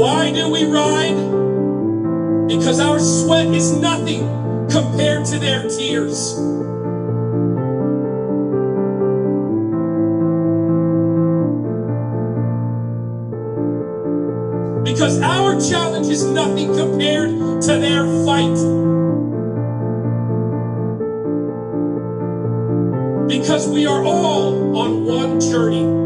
Why do we ride? Because our sweat is nothing compared to their tears. Because our challenge is nothing compared to their fight. Because we are all on one journey.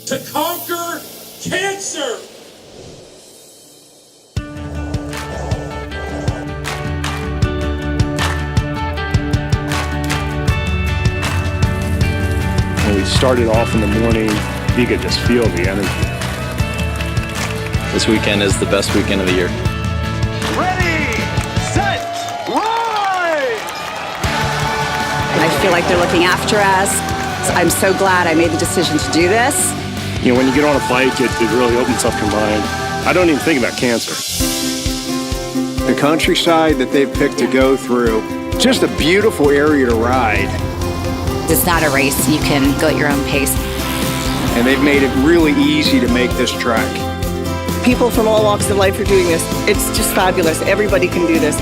To conquer cancer. When we started off in the morning, you could just feel the energy. This weekend is the best weekend of the year. Ready, set, ride! I feel like they're looking after us. I'm so glad I made the decision to do this. You know, when you get on a bike, it really opens up your mind. I don't even think about cancer. The countryside that they've picked to go through, just a beautiful area to ride. It's not a race. You can go at your own pace. And they've made it really easy to make this trek. People from all walks of life are doing this. It's just fabulous. Everybody can do this.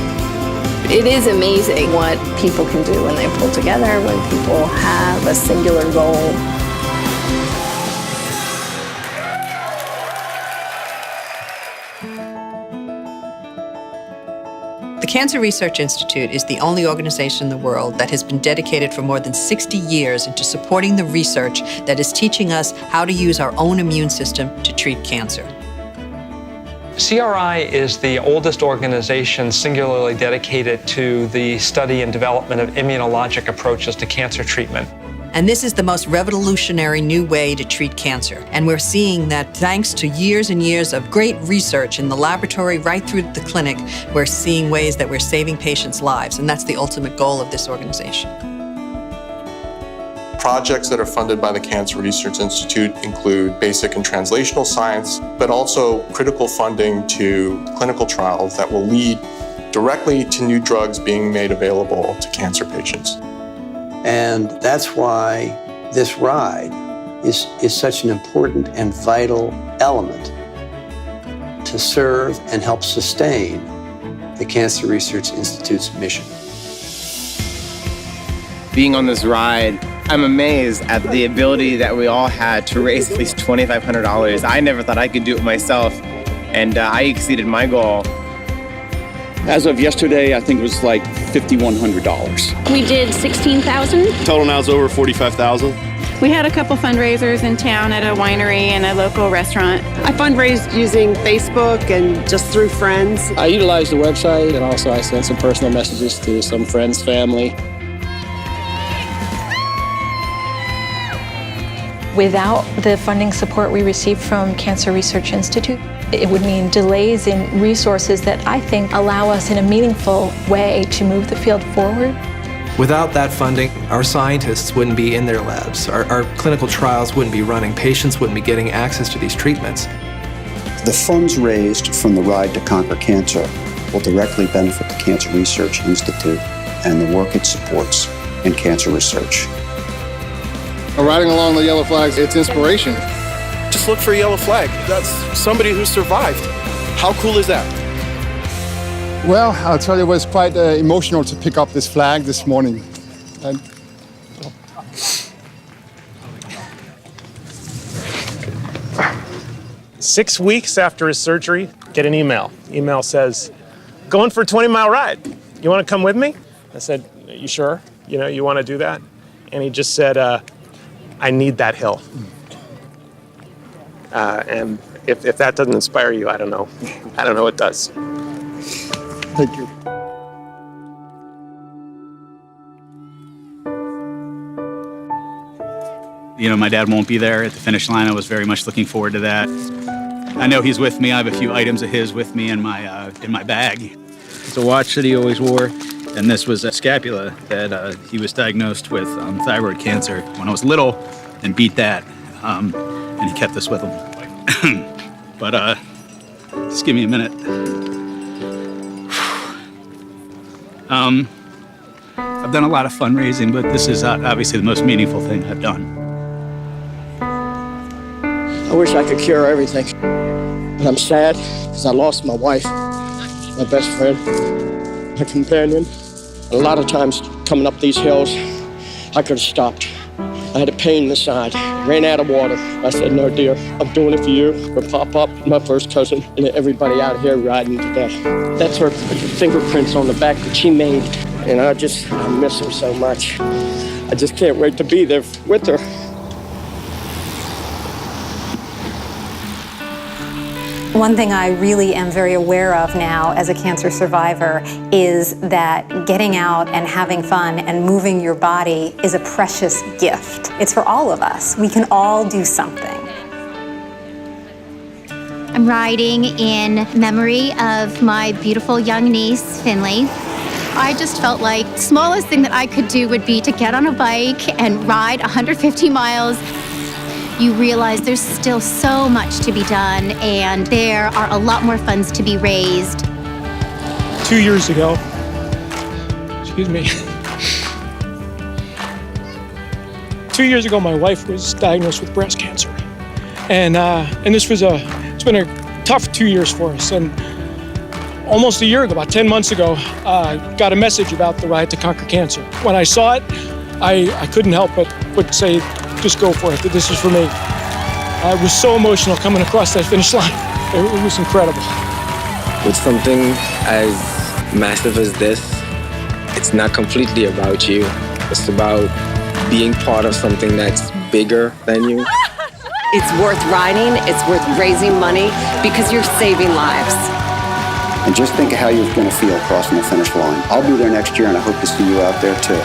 It is amazing what people can do when they pull together, when people have a singular goal. The Cancer Research Institute is the only organization in the world that has been dedicated for more than 60 years into supporting the research that is teaching us how to use our own immune system to treat cancer. CRI is the oldest organization singularly dedicated to the study and development of immunologic approaches to cancer treatment. And this is the most revolutionary new way to treat cancer. And we're seeing that thanks to years and years of great research in the laboratory right through the clinic, we're seeing ways that we're saving patients' lives. And that's the ultimate goal of this organization. Projects that are funded by the Cancer Research Institute include basic and translational science, but also critical funding to clinical trials that will lead directly to new drugs being made available to cancer patients. And that's why this ride is such an important and vital element to serve and help sustain the Cancer Research Institute's mission. Being on this ride, I'm amazed at the ability that we all had to raise at least $2,500. I never thought I could do it myself, and I exceeded my goal. As of yesterday, I think it was like $5,100. We did 16,000. Total now is over 45,000. We had a couple fundraisers in town at a winery and a local restaurant. I fundraised using Facebook and just through friends. I utilized the website, and also I sent some personal messages to some friends, family. Without the funding support we received from Cancer Research Institute, it would mean delays in resources that I think allow us in a meaningful way to move the field forward. Without that funding, our scientists wouldn't be in their labs, our clinical trials wouldn't be running, patients wouldn't be getting access to these treatments. The funds raised from the Ride to Conquer Cancer will directly benefit the Cancer Research Institute and the work it supports in cancer research. Riding along the yellow flags, it's inspiration. Just look for a yellow flag. That's somebody who survived. How cool is that? Well, I'll tell you, it was quite emotional to pick up this flag this morning. And 6 weeks after his surgery, get an email. Email says, going for a 20-mile ride. You want to come with me? I said, you sure? You know, you want to do that? And he just said, I need that hill. And if that doesn't inspire you, I don't know. I don't know what does. Thank you. You know, my dad won't be there at the finish line. I was very much looking forward to that. I know he's with me. I have a few items of his with me in my bag. It's a watch that he always wore, and this was a scapula that he was diagnosed with thyroid cancer when I was little and beat that, and he kept this with him. But just give me a minute. I've done a lot of fundraising, but this is obviously the most meaningful thing I've done. I wish I could cure everything. But I'm sad because I lost my wife, my best friend, my companion. A lot of times coming up these hills, I could have stopped. I had a pain in the side, ran out of water. I said, no, dear, I'm doing it for you, for Pop-Up, my first cousin, and everybody out here riding today. That's her fingerprints on the back that she made, and I miss her so much. I just can't wait to be there with her. One thing I really am very aware of now as a cancer survivor is that getting out and having fun and moving your body is a precious gift. It's for all of us. We can all do something. I'm riding in memory of my beautiful young niece, Finley. I just felt like the smallest thing that I could do would be to get on a bike and ride 150 miles. You realize there's still so much to be done, and there are a lot more funds to be raised. 2 years ago, excuse me. 2 years ago, my wife was diagnosed with breast cancer, and it's been a tough 2 years for us. And almost a year ago, about 10 months ago, got a message about the Ride to Conquer Cancer. When I saw it, I couldn't help but say, just go for it, that this is for me. I was so emotional coming across that finish line. It was incredible. With something as massive as this, it's not completely about you. It's about being part of something that's bigger than you. It's worth riding, it's worth raising money, because you're saving lives. And just think of how you're going to feel crossing the finish line. I'll be there next year, and I hope to see you out there too.